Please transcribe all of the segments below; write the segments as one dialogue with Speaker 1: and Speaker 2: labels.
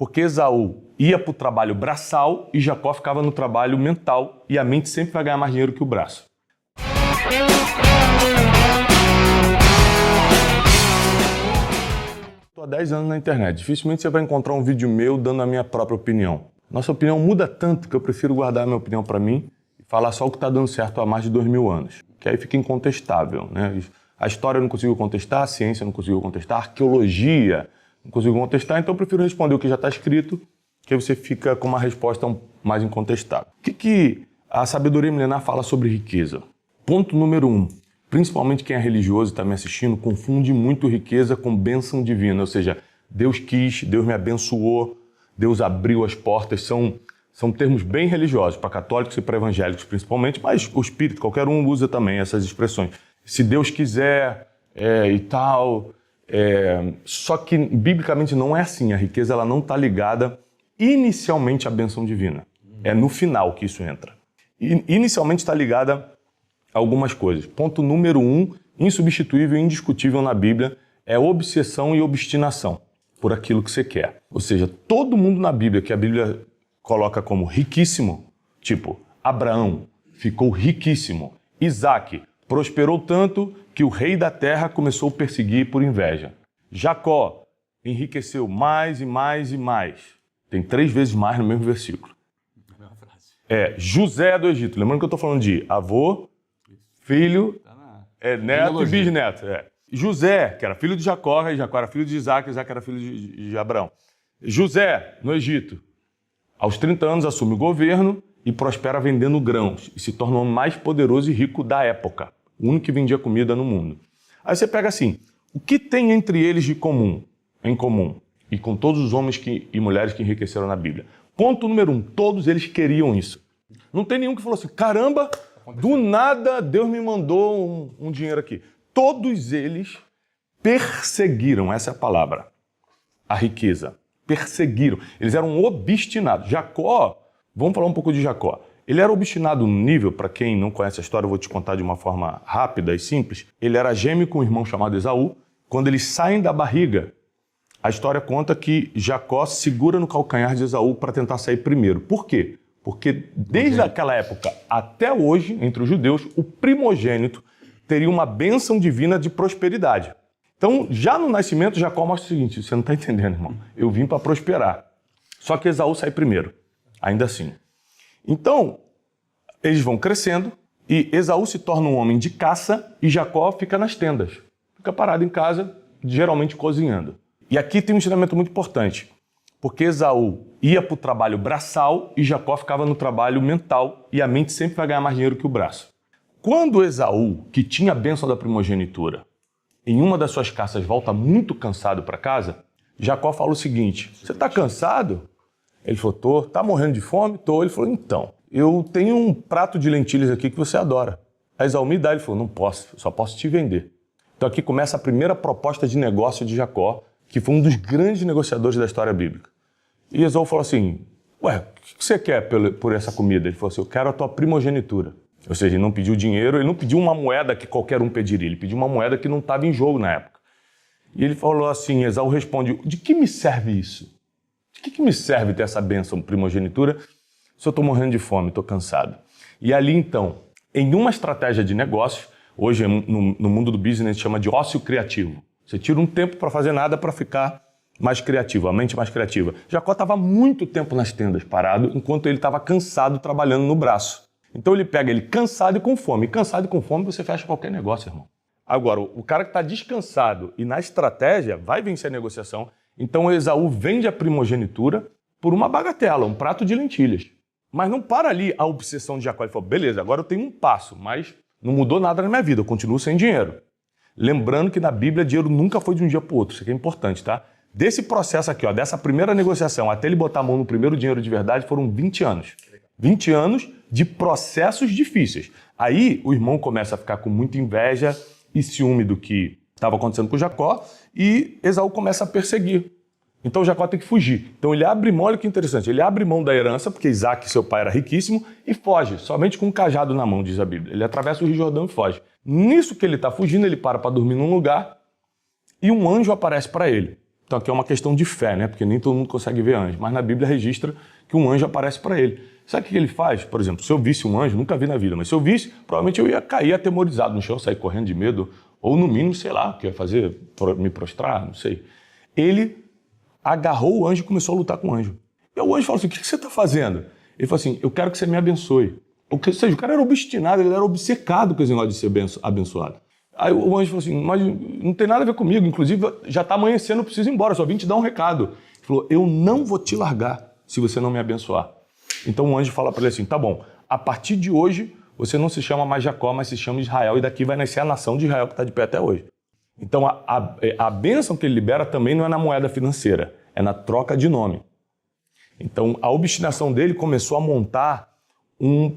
Speaker 1: Porque Esaú ia para o trabalho braçal e Jacó ficava no trabalho mental, e a mente sempre vai ganhar mais dinheiro que o braço. Estou há 10 anos na internet. Dificilmente você vai encontrar um vídeo meu dando a minha própria opinião. Nossa opinião muda tanto que eu prefiro guardar a minha opinião para mim e falar só o que está dando certo há mais de 2000 anos. Que aí fica incontestável, né? A história eu não consigo contestar, a ciência eu não consigo contestar, a arqueologia não consigo contestar, então eu prefiro responder o que já está escrito, que aí você fica com uma resposta mais incontestável. O que a sabedoria milenar fala sobre riqueza? Ponto número 1. Principalmente quem é religioso e está me assistindo, confunde muito riqueza com bênção divina. Ou seja, Deus quis, Deus me abençoou, Deus abriu as portas. São termos bem religiosos, para católicos e para evangélicos principalmente, mas o espírito, qualquer um usa também essas expressões. Se Deus quiser e tal... Só que, biblicamente, não é assim. A riqueza ela não está ligada inicialmente à bênção divina. É no final que isso entra. Inicialmente está ligada a algumas coisas. Ponto número 1, insubstituível e indiscutível na Bíblia, é obsessão e obstinação por aquilo que você quer. Ou seja, todo mundo na Bíblia, que a Bíblia coloca como riquíssimo, tipo Abraão ficou riquíssimo, Isaac prosperou tanto que o rei da terra começou a perseguir por inveja. Jacó enriqueceu mais e mais e mais. Tem 3 vezes mais no mesmo versículo. José do Egito. Lembrando que eu estou falando de avô, filho, neto e bisneto. José, que era filho de Jacó, e Jacó era filho de Isaac, Isaac era filho de Abraão. José, no Egito, aos 30 anos assume o governo e prospera vendendo grãos e se torna o homem mais poderoso e rico da época. O único que vendia comida no mundo. Aí você pega assim, o que tem entre eles em comum, e com todos os homens e mulheres que enriqueceram na Bíblia? Ponto número 1, todos eles queriam isso. Não tem nenhum que falou assim, caramba, do nada Deus me mandou um dinheiro aqui. Todos eles perseguiram, essa é a palavra, a riqueza. Perseguiram, eles eram obstinados. Jacó, vamos falar um pouco de Jacó. Ele era obstinado no nível, para quem não conhece a história, eu vou te contar de uma forma rápida e simples. Ele era gêmeo com um irmão chamado Esaú. Quando eles saem da barriga, a história conta que Jacó segura no calcanhar de Esaú para tentar sair primeiro. Por quê? Porque desde aquela época até hoje, entre os judeus, o primogênito teria uma bênção divina de prosperidade. Então, já no nascimento, Jacó mostra o seguinte, você não está entendendo, irmão. Eu vim para prosperar. Só que Esaú sai primeiro, ainda assim. Então, eles vão crescendo e Esaú se torna um homem de caça e Jacó fica nas tendas. Fica parado em casa, geralmente cozinhando. E aqui tem um ensinamento muito importante, porque Esaú ia para o trabalho braçal e Jacó ficava no trabalho mental e a mente sempre vai ganhar mais dinheiro que o braço. Quando Esaú, que tinha a bênção da primogenitura, em uma das suas caças volta muito cansado para casa, Jacó fala o seguinte, você está cansado? Ele falou, tô. Tá morrendo de fome? Tô. Ele falou, então, eu tenho um prato de lentilhas aqui que você adora. A Esaú me dá. Ele falou, não posso, só posso te vender. Então aqui começa a primeira proposta de negócio de Jacó, que foi um dos grandes negociadores da história bíblica. E Esaú falou assim, ué, o que você quer por essa comida? Ele falou assim, eu quero a tua primogenitura. Ou seja, ele não pediu dinheiro, ele não pediu uma moeda que qualquer um pediria, ele pediu uma moeda que não estava em jogo na época. E ele falou assim, Esaú responde, de que me serve isso? De que me serve ter essa bênção primogenitura se eu estou morrendo de fome, estou cansado? E ali então, em uma estratégia de negócio, hoje no mundo do business chama de ócio criativo. Você tira um tempo para fazer nada para ficar mais criativo, a mente mais criativa. Jacó estava muito tempo nas tendas parado, enquanto ele estava cansado trabalhando no braço. Então ele pega ele cansado e com fome. E cansado e com fome você fecha qualquer negócio, irmão. Agora, o cara que está descansado e na estratégia vai vencer a negociação. Então Esaú vende a primogenitura por uma bagatela, um prato de lentilhas. Mas não para ali a obsessão de Jacó. Ele falou, beleza, agora eu tenho um passo, mas não mudou nada na minha vida, eu continuo sem dinheiro. Lembrando que na Bíblia dinheiro nunca foi de um dia para o outro, isso aqui é importante, tá? Desse processo aqui, ó, dessa primeira negociação até ele botar a mão no primeiro dinheiro de verdade foram 20 anos. 20 anos de processos difíceis. Aí o irmão começa a ficar com muita inveja e ciúme do que estava acontecendo com Jacó e Esaú começa a perseguir. Então Jacó tem que fugir. Então ele abre mão, olha que interessante, ele abre mão da herança, porque Isaac, seu pai, era riquíssimo, e foge, somente com um cajado na mão, diz a Bíblia. Ele atravessa o Rio Jordão e foge. Nisso que ele está fugindo, ele para dormir num lugar e um anjo aparece para ele. Então aqui é uma questão de fé, né? Porque nem todo mundo consegue ver anjo. Mas na Bíblia registra que um anjo aparece para ele. Sabe o que ele faz? Por exemplo, se eu visse um anjo, nunca vi na vida, mas se eu visse, provavelmente eu ia cair atemorizado no chão, sair correndo de medo, ou no mínimo, sei lá, o que ia fazer, me prostrar, não sei. Ele agarrou o anjo e começou a lutar com o anjo. E o anjo falou assim, o que você está fazendo? Ele falou assim, eu quero que você me abençoe. Ou seja, o cara era obstinado, ele era obcecado com esse negócio de ser abençoado. Aí o anjo falou assim, mas não tem nada a ver comigo, inclusive já está amanhecendo, eu preciso ir embora, só vim te dar um recado. Ele falou, eu não vou te largar se você não me abençoar. Então o anjo fala para ele assim, tá bom, a partir de hoje você não se chama mais Jacó, mas se chama Israel, e daqui vai nascer a nação de Israel que está de pé até hoje. Então a bênção que ele libera também não é na moeda financeira, é na troca de nome. Então a obstinação dele começou a montar um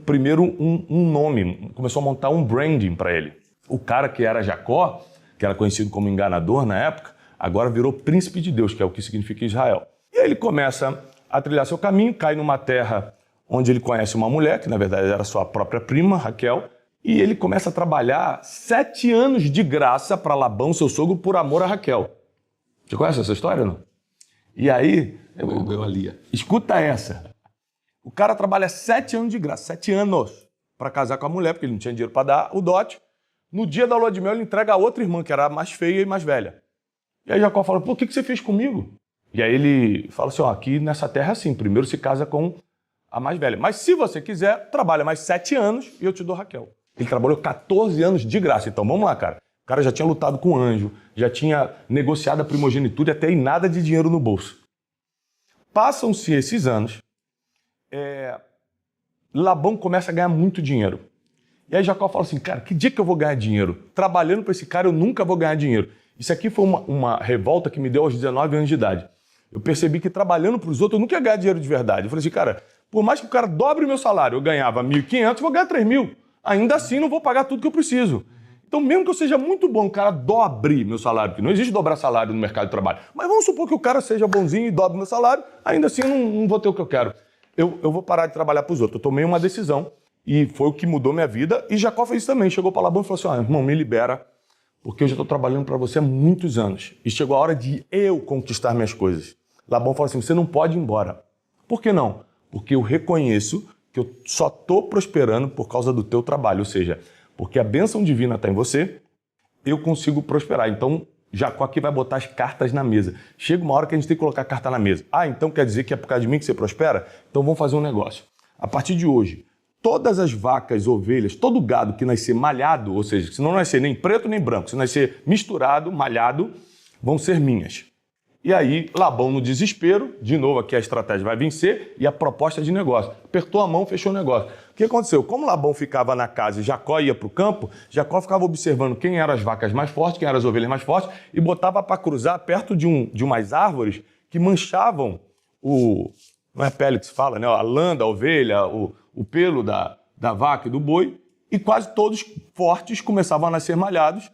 Speaker 1: nome, começou a montar um branding para ele. O cara que era Jacó, que era conhecido como enganador na época, agora virou príncipe de Deus, que é o que significa Israel. E aí ele começa a trilhar seu caminho, cai numa terra onde ele conhece uma mulher, que na verdade era sua própria prima, Raquel, e ele começa a trabalhar 7 anos de graça para Labão, seu sogro, por amor a Raquel. Você conhece essa história, não? E aí, escuta essa. O cara trabalha 7 anos de graça, 7 anos, para casar com a mulher, porque ele não tinha dinheiro para dar o dote. No dia da lua de mel, ele entrega a outra irmã, que era a mais feia e mais velha. E aí Jacó fala, pô, o que você fez comigo? E aí ele fala assim, ó, aqui nessa terra é assim, primeiro se casa com a mais velha. Mas se você quiser, trabalha mais 7 anos e eu te dou Raquel. Ele trabalhou 14 anos de graça. Então vamos lá, cara. O cara já tinha lutado com o anjo, já tinha negociado a primogenitura e até aí nada de dinheiro no bolso. Passam-se esses anos, Labão começa a ganhar muito dinheiro. E aí Jacó fala assim, cara, que dia que eu vou ganhar dinheiro? Trabalhando para esse cara eu nunca vou ganhar dinheiro. Isso aqui foi uma revolta que me deu aos 19 anos de idade. Eu percebi que trabalhando para os outros eu nunca ia ganhar dinheiro de verdade. Eu falei assim, cara, por mais que o cara dobre o meu salário, eu ganhava 1.500, vou ganhar 3.000. Ainda assim não vou pagar tudo que eu preciso. Então mesmo que eu seja muito bom, o cara dobre meu salário, porque não existe dobrar salário no mercado de trabalho. Mas vamos supor que o cara seja bonzinho e dobre meu salário, ainda assim eu não vou ter o que eu quero. Eu vou parar de trabalhar para os outros. Eu tomei uma decisão e foi o que mudou minha vida. E Jacó fez isso também. Chegou para Labão e falou assim, irmão, me libera, porque eu já estou trabalhando para você há muitos anos. E chegou a hora de eu conquistar minhas coisas. Labão falou assim, você não pode ir embora. Por que não? Porque eu reconheço que eu só estou prosperando por causa do teu trabalho. Ou seja, porque a bênção divina está em você, eu consigo prosperar. Então, Jacó aqui vai botar as cartas na mesa. Chega uma hora que a gente tem que colocar a carta na mesa. Ah, então quer dizer que é por causa de mim que você prospera? Então vamos fazer um negócio. A partir de hoje, todas as vacas, ovelhas, todo gado que nascer malhado, ou seja, se não nascer nem preto nem branco, se nascer misturado, malhado, vão ser minhas. E aí, Labão, no desespero, de novo aqui a estratégia vai vencer e a proposta de negócio. Apertou a mão, fechou o negócio. O que aconteceu? Como Labão ficava na casa e Jacó ia para o campo, Jacó ficava observando quem eram as vacas mais fortes, quem eram as ovelhas mais fortes, e botava para cruzar perto de umas árvores que manchavam não é pele que se fala, né? A lã da ovelha, o pelo da vaca e do boi, e quase todos fortes começavam a nascer malhados,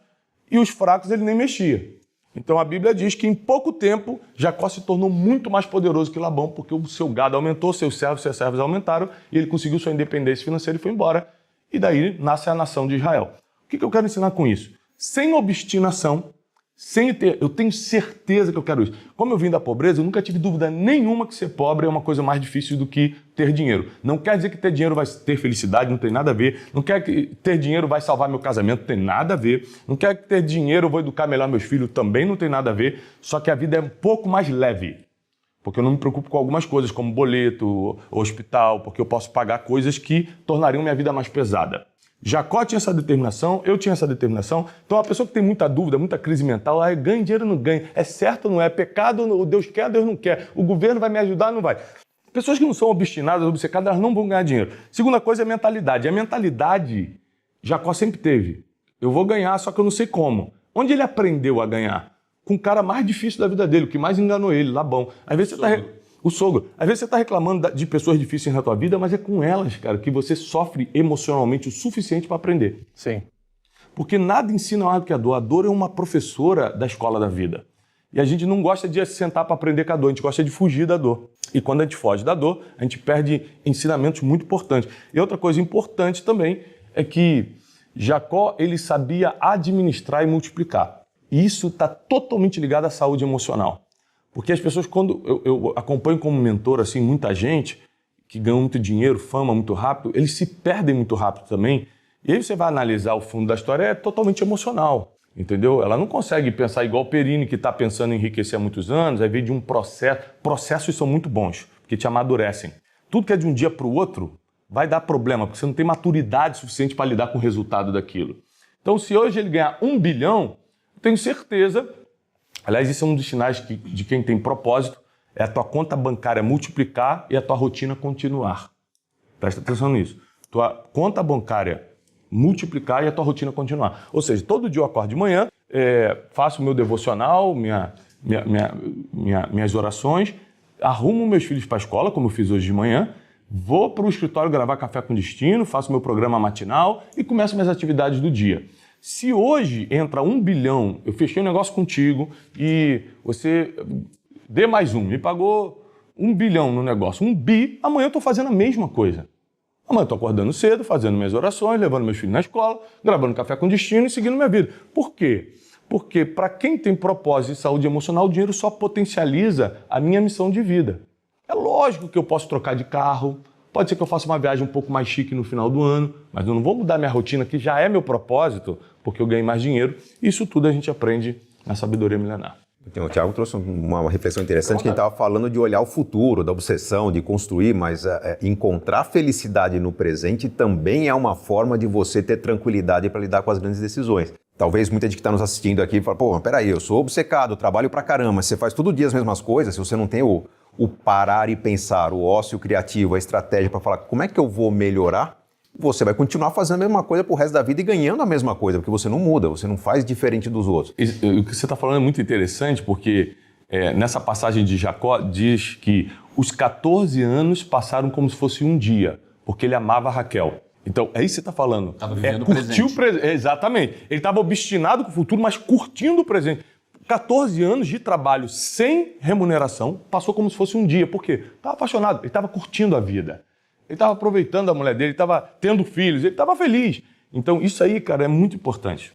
Speaker 1: e os fracos ele nem mexia. Então a Bíblia diz que em pouco tempo Jacó se tornou muito mais poderoso que Labão, porque o seu gado aumentou, seus servos aumentaram, e ele conseguiu sua independência financeira e foi embora. E daí nasce a nação de Israel. O que eu quero ensinar com isso? Sem obstinação, eu tenho certeza que eu quero isso. Como eu vim da pobreza, eu nunca tive dúvida nenhuma que ser pobre é uma coisa mais difícil do que ter dinheiro. Não quer dizer que ter dinheiro vai ter felicidade, não tem nada a ver. Não quer que ter dinheiro vai salvar meu casamento, não tem nada a ver. Não quer que ter dinheiro eu vou educar melhor meus filhos, também não tem nada a ver. Só que a vida é um pouco mais leve. Porque eu não me preocupo com algumas coisas, como boleto, hospital, porque eu posso pagar coisas que tornariam minha vida mais pesada. Jacó tinha essa determinação, eu tinha essa determinação. Então, a pessoa que tem muita dúvida, muita crise mental, ganha dinheiro ou não ganha, é certo ou não é, pecado ou Deus quer, Deus não quer, o governo vai me ajudar, não vai. Pessoas que não são obstinadas, obcecadas, elas não vão ganhar dinheiro. Segunda coisa é a mentalidade. A mentalidade, Jacó sempre teve. Eu vou ganhar, só que eu não sei como. Onde ele aprendeu a ganhar? Com o cara mais difícil da vida dele, o que mais enganou ele, Labão. Às vezes o sogro. Às vezes você está reclamando de pessoas difíceis na tua vida, mas é com elas, cara, que você sofre emocionalmente o suficiente para aprender.
Speaker 2: Sim.
Speaker 1: Porque nada ensina mais do que a dor. A dor é uma professora da escola da vida. E a gente não gosta de se sentar para aprender com a dor, a gente gosta de fugir da dor. E quando a gente foge da dor, a gente perde ensinamentos muito importantes. E outra coisa importante também é que Jacó, ele sabia administrar e multiplicar. E isso está totalmente ligado à saúde emocional. Porque as pessoas, quando eu acompanho como mentor, assim, muita gente que ganha muito dinheiro, fama muito rápido, eles se perdem muito rápido também. E aí você vai analisar o fundo da história, é totalmente emocional, entendeu? Ela não consegue pensar igual o Perini, que está pensando em enriquecer há muitos anos, aí vem de um processo. Processos são muito bons, porque te amadurecem. Tudo que é de um dia para o outro vai dar problema, porque você não tem maturidade suficiente para lidar com o resultado daquilo. Então, se hoje ele ganhar 1 bilhão, eu tenho certeza, aliás, isso é um dos sinais de quem tem propósito, é a tua conta bancária multiplicar e a tua rotina continuar. Presta atenção nisso. Tua conta bancária multiplicar e a tua rotina continuar. Ou seja, todo dia eu acordo de manhã, faço o meu devocional, minhas orações, arrumo meus filhos para a escola, como eu fiz hoje de manhã, vou para o escritório gravar Café com Destino, faço meu programa matinal e começo minhas atividades do dia. Se hoje entra 1 bilhão, eu fechei um negócio contigo e você dê mais um, me pagou 1 bilhão no negócio, 1 bi, amanhã eu estou fazendo a mesma coisa. Amanhã eu estou acordando cedo, fazendo minhas orações, levando meus filhos na escola, gravando Café com Destino e seguindo minha vida. Por quê? Porque para quem tem propósito e saúde emocional, o dinheiro só potencializa a minha missão de vida. É lógico que eu posso trocar de carro, pode ser que eu faça uma viagem um pouco mais chique no final do ano, mas eu não vou mudar minha rotina, que já é meu propósito, porque eu ganho mais dinheiro. Isso tudo a gente aprende na sabedoria milenar.
Speaker 2: Então, o Thiago trouxe uma reflexão interessante, que ele estava falando de olhar o futuro, da obsessão, de construir, mas encontrar felicidade no presente também é uma forma de você ter tranquilidade para lidar com as grandes decisões. Talvez muita gente que está nos assistindo aqui fala, pô, peraí, eu sou obcecado, eu trabalho pra caramba, você faz todo dia as mesmas coisas, se você não tem o parar e pensar, o ócio criativo, a estratégia para falar como é que eu vou melhorar, você vai continuar fazendo a mesma coisa pro resto da vida e ganhando a mesma coisa, porque você não muda, você não faz diferente dos outros.
Speaker 1: O que você está falando é muito interessante, porque nessa passagem de Jacó diz que os 14 anos passaram como se fosse um dia, porque ele amava Raquel. Então, é isso que você está falando.
Speaker 3: Estava vivendo o presente.
Speaker 1: Exatamente. Ele estava obstinado com o futuro, mas curtindo o presente. 14 anos de trabalho sem remuneração passou como se fosse um dia. Por quê? Estava apaixonado, ele estava curtindo a vida. Ele estava aproveitando a mulher dele, ele estava tendo filhos, ele estava feliz. Então, isso aí, cara, é muito importante.